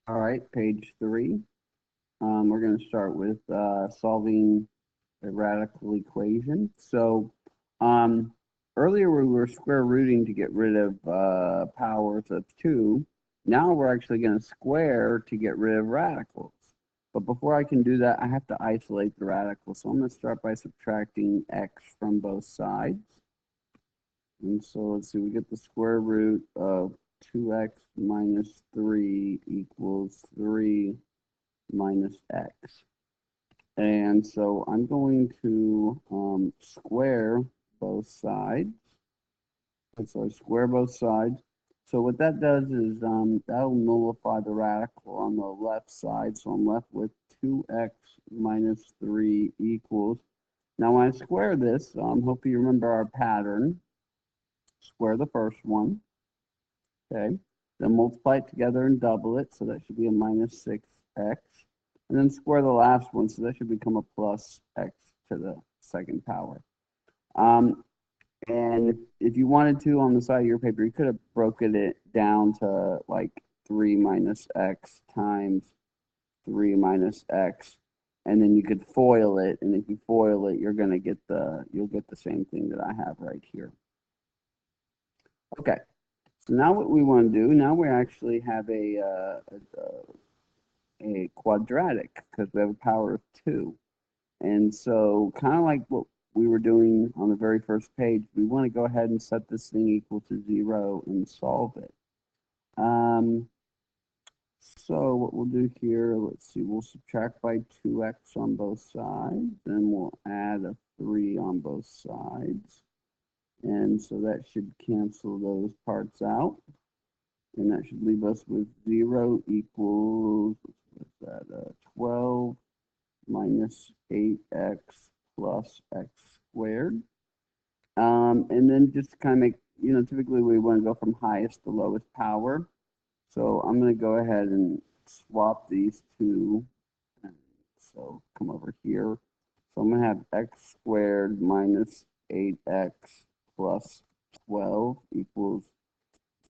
All right, page 3. We're going to start with solving a radical equation. So um, earlier we were square rooting to get rid of powers of 2. Now we're actually going to square to get rid of radicals. But before I can do that, I have to isolate the radical. So I'm going to start by subtracting x from both sides. And so let's see, we get the square root of 2x minus 3 equals 3 minus x. And so I'm going to square both sides. And so I square both sides. So what that does is that'll nullify the radical on the left side. So I'm left with 2x minus 3 equals. Now when I square this, hope you remember our pattern. Square the first one. Okay. Then multiply it together and double it. So that should be a minus 6x. And then square the last one. So that should become a plus x to the second power. And if you wanted to on the side of your paper, you could have broken it down to like 3 minus x times 3 minus x. And then you could FOIL it. And if you FOIL it, you'll get the same thing that I have right here. Okay. So now what we want to do, now we actually have a quadratic because we have a power of 2. And so kind of like what we were doing on the very first page, we want to go ahead and set this thing equal to 0 and solve it. So what we'll do here, let's see, we'll subtract by 2x on both sides, then we'll add a 3 on both sides. And so that should cancel those parts out. And that should leave us with 0 equals, what's that, 12 minus 8x plus x squared. And then just kind of make, typically we want to go from highest to lowest power. So I'm going to go ahead and swap these two. So come over here. So I'm going to have x squared minus 8x plus 12 equals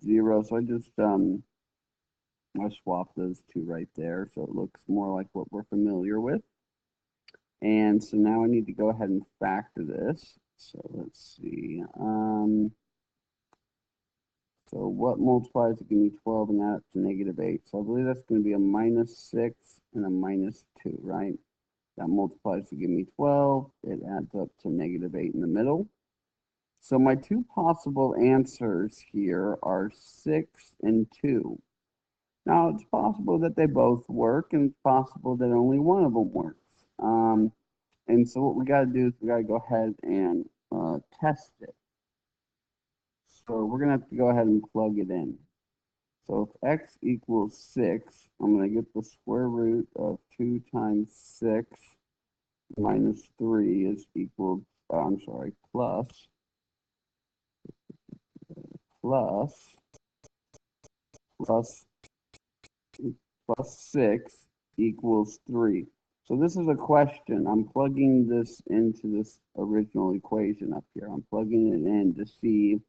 0. So I swap those two right there. So it looks more like what we're familiar with. And so now I need to go ahead and factor this. So let's see. So what multiplies to give me 12 and add up to negative 8? So I believe that's going to be a minus 6 and a minus 2, right? That multiplies to give me 12. It adds up to negative 8 in the middle. So my two possible answers here are 6 and 2. Now, it's possible that they both work, and it's possible that only one of them works. And so what we got to do is we got to go ahead and test it. So we're going to have to go ahead and plug it in. So if x equals 6, I'm going to get the square root of 2 times 6 minus 3 is equal, plus plus 6 equals 3. So this is a question. I'm plugging this into this original equation up here. I'm plugging it in to see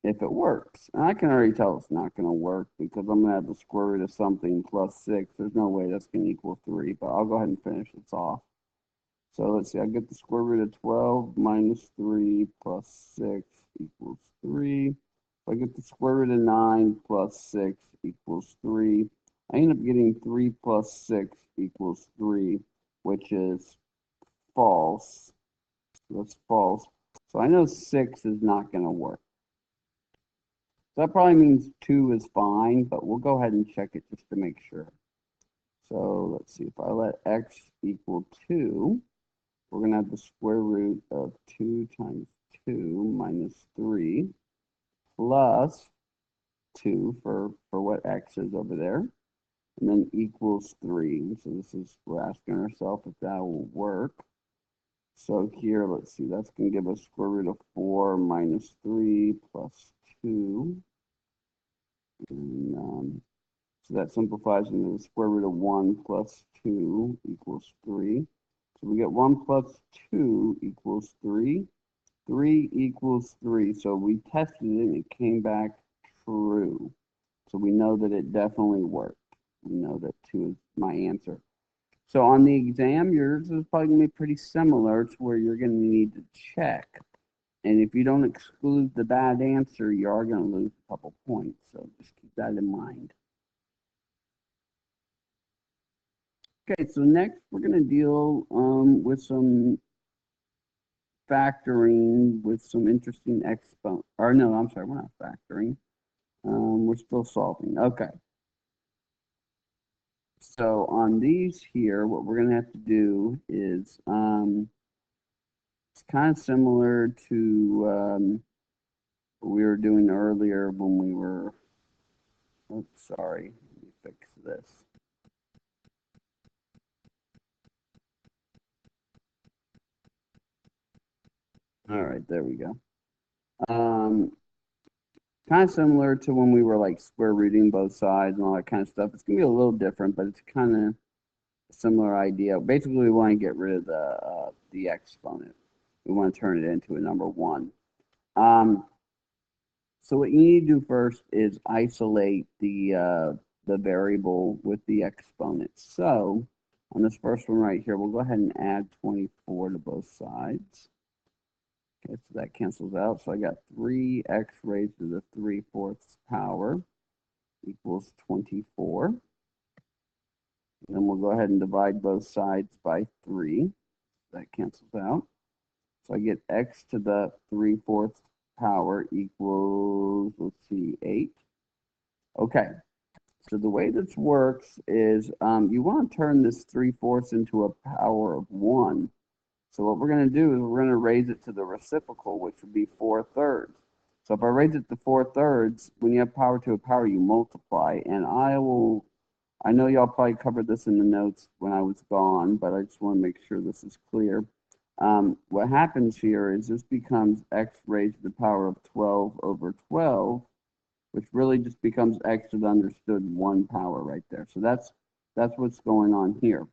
if it works. And I can already tell it's not going to work because I'm going to have the square root of something plus 6. There's no way that's going to equal 3, but I'll go ahead and finish this off. So let's see, I get the square root of 12 minus 3 plus 6 equals 3. If I get the square root of 9 plus 6 equals 3. I end up getting 3 plus 6 equals 3, which is false. So that's false. So I know 6 is not going to work. So that probably means 2 is fine, but we'll go ahead and check it just to make sure. So let's see, if I let x equal 2, we're going to have the square root of 2 times 2 minus 3 plus 2 for what x is over there, and then equals 3. So this is, we're asking ourselves if that will work. So here, let's see, that's going to give us square root of 4 minus 3 plus 2. And so that simplifies into the square root of 1 plus 2 equals 3. So we get 1 plus 2 equals 3. 3 equals 3. So we tested it and it came back true. So we know that it definitely worked. we know that 2 is my answer. So on the exam, yours is probably going to be pretty similar to where you're going to need to check. And if you don't exclude the bad answer, you are going to lose a couple points. So just keep that in mind. Okay, so next we're going to deal with some factoring with some interesting exponent. Or no, I'm sorry, we're not factoring. We're still solving. Okay. So on these here, what we're going to have to do is it's kind of similar to what we were doing earlier when we were, oops, sorry, let me fix this. All right, there we go. Kind of similar to when we were like square rooting both sides and all that kind of stuff. It's going to be a little different, but it's kind of a similar idea. Basically, we want to get rid of the exponent. We want to turn it into a number 1. So what you need to do first is isolate the variable with the exponent. So on this first one right here, we'll go ahead and add 24 to both sides. Okay, so that cancels out. So I got 3x raised to the 3/4 power equals 24. And then we'll go ahead and divide both sides by 3. That cancels out. So I get x to the 3/4 power equals, let's see, 8. Okay, so the way this works is you want to turn this 3/4 into a power of 1. So what we're going to do is we're going to raise it to the reciprocal, which would be 4/3. So if I raise it to 4/3, when you have power to a power, you multiply. And I know y'all probably covered this in the notes when I was gone, but I just want to make sure this is clear. What happens here is this becomes x raised to the power of 12 over 12, which really just becomes x to the understood 1 power right there. So that's what's going on here.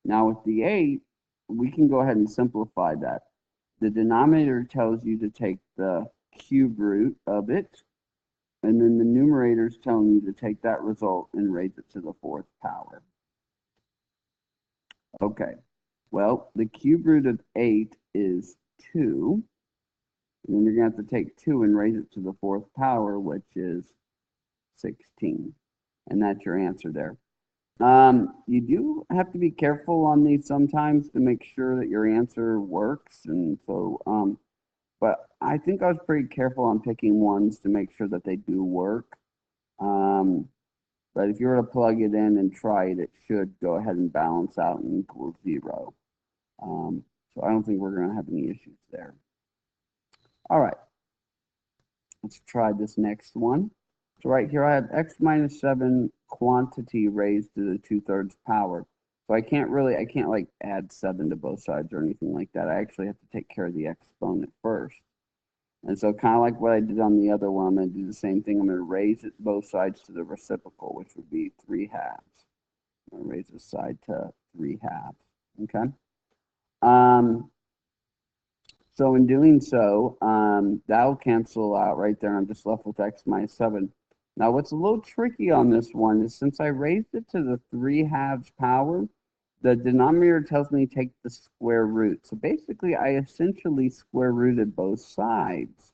Now with the 8, we can go ahead and simplify that. The denominator tells you to take the cube root of it, and then the numerator is telling you to take that result and raise it to the 4th power. Okay, well, the cube root of 8 is 2, and then you're going to have to take 2 and raise it to the 4th power, which is 16, and that's your answer there. You do have to be careful on these sometimes to make sure that your answer works. And so, but I think I was pretty careful on picking ones to make sure that they do work. But if you were to plug it in and try it, it should go ahead and balance out and equal 0. So I don't think we're going to have any issues there. All right, let's try this next one. So right here I have x minus 7 quantity raised to the 2/3 power. So I can't like add 7 to both sides or anything like that. I actually have to take care of the exponent first. And so kind of like what I did on the other one, I'm going to do the same thing. I'm going to raise it both sides to the reciprocal, which would be 3/2. I'm going to raise this side to 3/2. Okay. So in doing so, that'll cancel out right there. I'm just left with x minus 7. Now, what's a little tricky on this one is since I raised it to the 3/2 power, the denominator tells me to take the square root. So basically, I essentially square rooted both sides.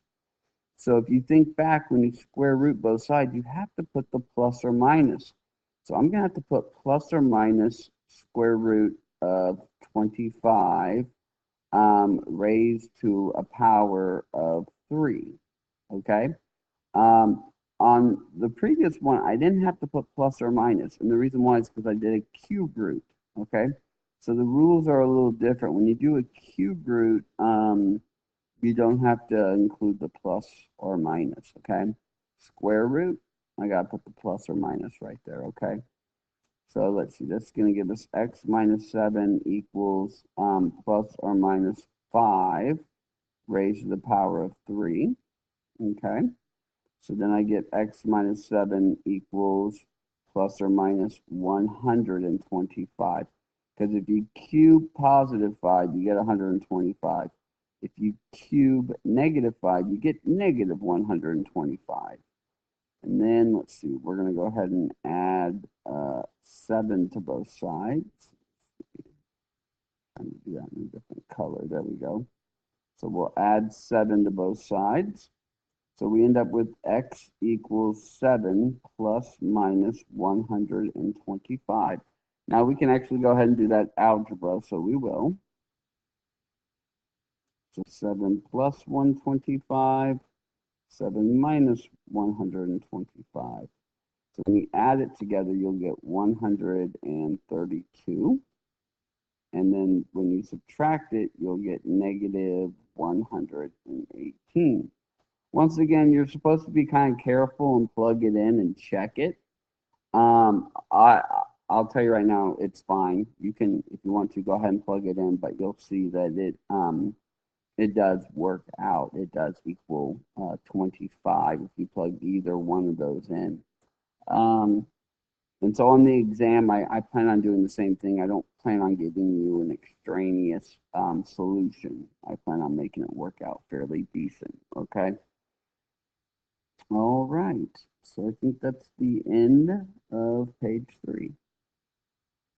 So if you think back, when you square root both sides, you have to put the plus or minus. So I'm going to have to put plus or minus square root of 25 raised to a power of 3. Okay. On the previous one, I didn't have to put plus or minus, and the reason why is because I did a cube root, okay? So the rules are a little different. When you do a cube root, you don't have to include the plus or minus, okay? Square root, I got to put the plus or minus right there, okay? So let's see, that's going to give us x minus 7 equals plus or minus 5 raised to the power of 3, okay? So then I get x minus 7 equals plus or minus 125. Because if you cube positive 5, you get 125. If you cube negative 5, you get negative 125. And then, let's see, we're going to go ahead and add 7 to both sides. I'm going to do that in a different color. There we go. So we'll add 7 to both sides. So we end up with x equals 7 plus minus 125. Now we can actually go ahead and do that algebra, so we will. So 7 plus 125, 7 minus 125. So when you add it together, you'll get 132. And then when you subtract it, you'll get negative 118. Once again, you're supposed to be kind of careful and plug it in and check it. I'll tell you right now, it's fine. You can, if you want to, go ahead and plug it in, but you'll see that it does work out. It does equal 25 if you plug either one of those in. And so on the exam, I plan on doing the same thing. I don't plan on giving you an extraneous solution. I plan on making it work out fairly decent, okay? All right, so I think that's the end of page 3.